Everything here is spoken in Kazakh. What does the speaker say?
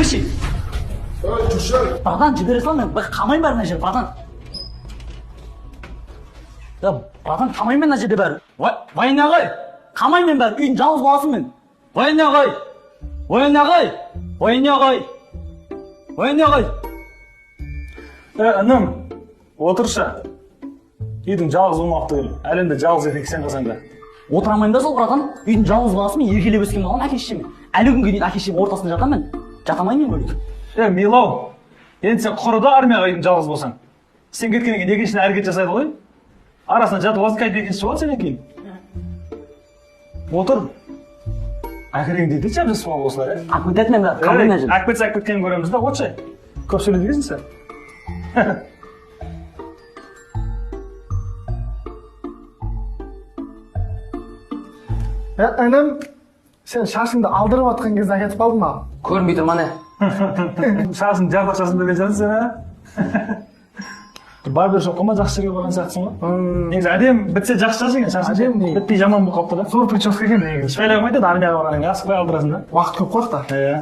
жіберші. Жүрші. Братан, жібере сал, мен қамайын бәрі мына жер, братан. Братан, қамайын мен мына жерде бәрі. Вайын ағай! Қамайын мен бәрі, үйдің жалғыз баласын мен. Вайын ағай! Вайын ағай! Вайын ағай! Вайын ағай! Інім, отыршы. Үйдің жалғыз болмақты әлемде жалғыз етек сен қасаңда. Отырамайын да сол, братан. Үйдің жалғыз баласы мен, еркелеп өскен балам, әке-шешеме. Әлі күнге дейін әке-шешем ортасында жатамын мен. Жатамайын мен бөлек. Милау, енді сен құрыда армияға үйдің жалғыз болсаң. Сен кеткеннен кейін екіншіне әрекет жасайды ғой. Арасынан жатып аласың, қайтып екінші болады сенен кейін. Отыр. Ақырен дейді жап жасып ал осылар. Әкмететін мен бәрі, қамайын мына жер. Әкпетсі әкпеткенін көреміз да, отшы. Көп сөйледі екенсің сен. Інім, сен шашыңды алдырып атқан кезде әкетіп қалдың ба? Көрінбей тұр мане. Шашын жарты ақшасын берген жатыр сен, ә? Барбершопқа ма жақсы жерге барған сияқтысың ғой? Негізі әдем бітсе жақсы шаш екен шашың. Әдем не? Бітпей жаман болып қалыпты да. Зор прическа екен негізі. Шпайлай қоймайды, армияға барғаннан кейін асықпай алдырасың да. Уақыт көп қуақта. Иә.